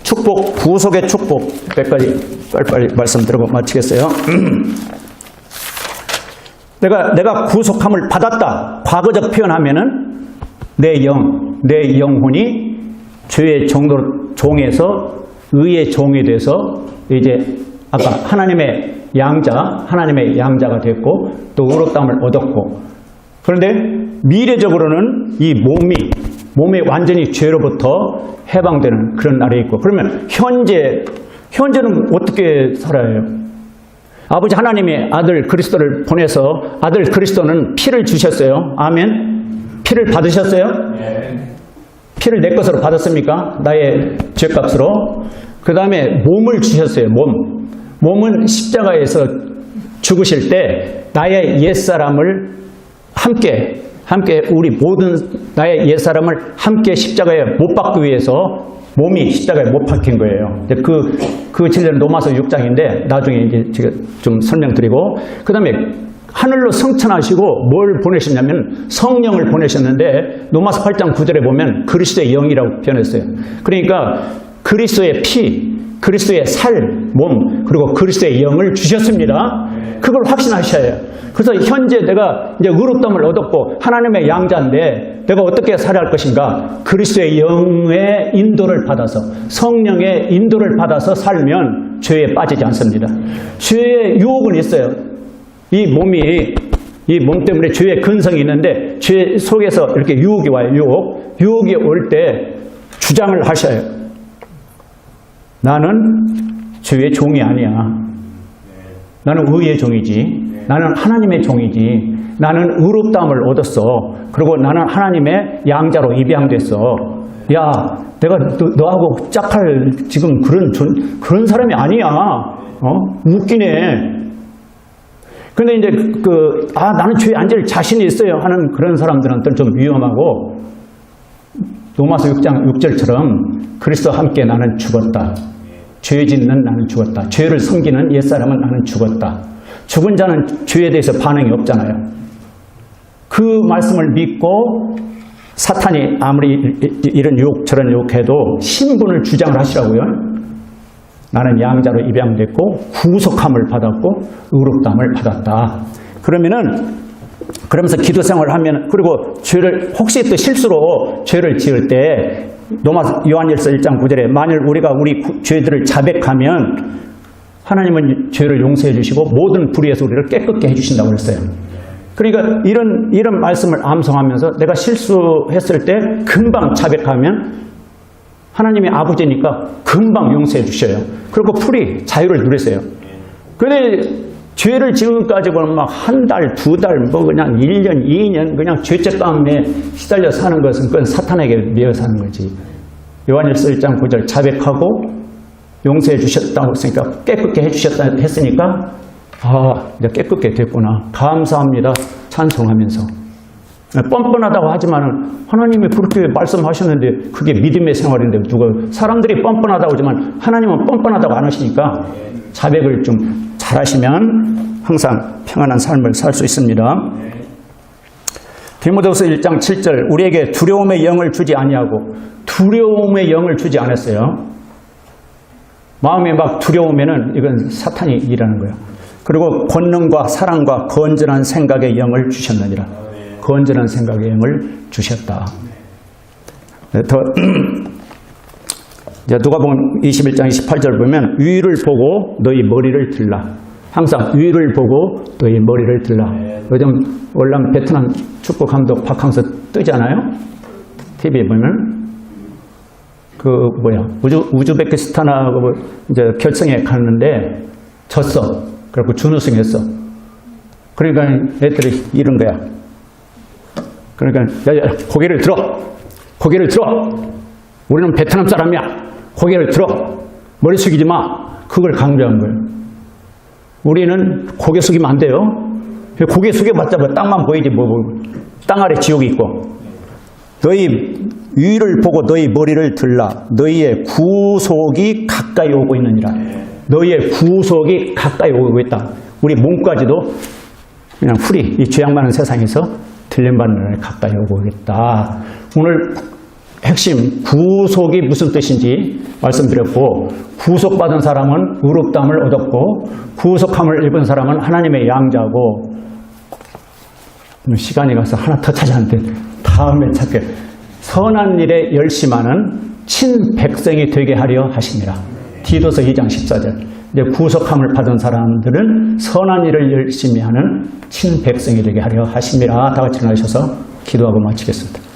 축복, 구속의 축복. 몇 가지 빨리빨리 말씀드리고 마치겠어요. 내가 구속함을 받았다. 과거적 표현하면은 내 영혼이 죄의 종에서 의의 종이 돼서 이제 아까 하나님의 양자가 됐고 또 의롭다함을 얻었고, 그런데 미래적으로는 이 몸이 완전히 죄로부터 해방되는 그런 날이 있고, 그러면 현재는 어떻게 살아요? 아버지 하나님이 아들 그리스도를 보내서 아들 그리스도는 피를 주셨어요. 아멘. 피를 받으셨어요? 네. 피를 내 것으로 받았습니까? 나의 죄값으로. 그 다음에 몸을 주셨어요. 몸은 십자가에서 죽으실 때 나의 옛사람을 함께 우리 모든 나의 옛사람을 함께 십자가에 못 박기 위해서 몸이 십자가에 못 박힌 거예요. 그 진리는 로마서 6장인데 나중에 이제 제가 좀 설명드리고, 그 다음에 하늘로 승천하시고 뭘 보내셨냐면 성령을 보내셨는데, 로마서 8장 9절에 보면 그리스도의 영이라고 표현했어요. 그러니까 그리스도의 피, 그리스도의 살, 몸, 그리고 그리스도의 영을 주셨습니다. 그걸 확신하셔야 해요. 그래서 현재 내가 이제 의롭다함을 얻었고 하나님의 양자인데 내가 어떻게 살아야 할 것인가? 그리스도의 영의 인도를 받아서, 성령의 인도를 받아서 살면 죄에 빠지지 않습니다. 죄의 유혹은 있어요. 이 몸 때문에 죄의 근성이 있는데 죄 속에서 이렇게 유혹이 와요. 유혹이 올 때 주장을 하셔요. 나는 죄의 종이 아니야. 나는 의의 종이지. 나는 하나님의 종이지. 나는 의롭다함을 얻었어. 그리고 나는 하나님의 양자로 입양됐어. 야, 내가 너하고 짝할 지금 그런 사람이 아니야. 웃기네. 근데 이제 나는 죄에 안 질 자신이 있어요 하는 그런 사람들한테는 좀 위험하고, 로마서 6장 6절처럼 그리스도와 함께 나는 죽었다. 죄 짓는 나는 죽었다. 죄를 섬기는 옛사람은 나는 죽었다. 죽은 자는 죄에 대해서 반응이 없잖아요. 그 말씀을 믿고 사탄이 아무리 이런 유혹 저런 유혹해도 신분을 주장을 하시라고요. 나는 양자로 입양됐고 구속함을 받았고 의롭다함을 받았다. 그러면서 기도 생활을 하면, 그리고 죄를 혹시 또 실수로 죄를 지을 때 요한일서 1장 9절에 만일 우리가 우리 죄들을 자백하면 하나님은 죄를 용서해 주시고 모든 불의에서 우리를 깨끗게 해 주신다고 그랬어요. 그러니까 이런 말씀을 암송하면서 내가 실수했을 때 금방 자백하면 하나님이 아버지니까 금방 용서해 주셔요. 그리고 풀이 자유를 누리세요. 그런데 죄를 지금까지는 막 한 달, 두 달, 그냥 1년, 2년 그냥 죄책감에 시달려 사는 것은 그건 사탄에게 매여 사는 거지. 요한일서 1장 9절 자백하고 용서해 주셨다고 했으니까, 깨끗게 해주셨다 했으니까 이제 깨끗게 됐구나. 감사합니다. 찬송하면서. 뻔뻔하다고 하지만은 하나님이 그렇게 말씀하셨는데 그게 믿음의 생활인데 사람들이 뻔뻔하다고 하지만 하나님은 뻔뻔하다고 안 하시니까 자백을 좀 잘하시면 항상 평안한 삶을 살 수 있습니다. 디모데후서 1장 7절 우리에게 두려움의 영을 주지 아니하고, 두려움의 영을 주지 않았어요. 마음에 막 두려우면은 이건 사탄이 일하는 거예요. 그리고 권능과 사랑과 건전한 생각의 영을 주셨느니라. 건전한 생각의 영을 주셨다. 이제 누가복음 21장 28절 보면 위를 보고 너희 머리를 들라. 항상 위를 보고 너희 머리를 들라. 요즘 월남 베트남 축구 감독 박항서 뜨잖아요. TV에 보면 우즈베키스탄하고 이제 결승에 갔는데 졌어. 그리고 준우승했어. 그러니까 애들이 이런 거야. 그러니까 야, 고개를 들어. 고개를 들어. 우리는 베트남 사람이야. 고개를 들어. 머리 숙이지 마. 그걸 강조한 거예요. 우리는 고개 숙이면 안 돼요. 고개 숙여봤자 땅만 보이지 땅 아래 지옥이 있고. 너희 위를 보고 너희 머리를 들라. 너희의 구속이 가까이 오고 있느니라. 너희의 구속이 가까이 오고 있다. 우리 몸까지도 그냥 풀이 이 죄악 많은 세상에서 들림받는 날 가까이 오고 있다. 오늘 핵심 구속이 무슨 뜻인지 말씀드렸고, 구속받은 사람은 의롭다함을 얻었고 구속함을 입은 사람은 하나님의 양자고, 시간이 가서 하나 더 찾았는데 다음에 찾게, 선한 일에 열심하는 친백성이 되게 하려 하십니다. 디도서 2장 14절. 이제 구속함을 받은 사람들은 선한 일을 열심히 하는 친백성이 되게 하려 하심이라. 다 같이 나오셔서 기도하고 마치겠습니다.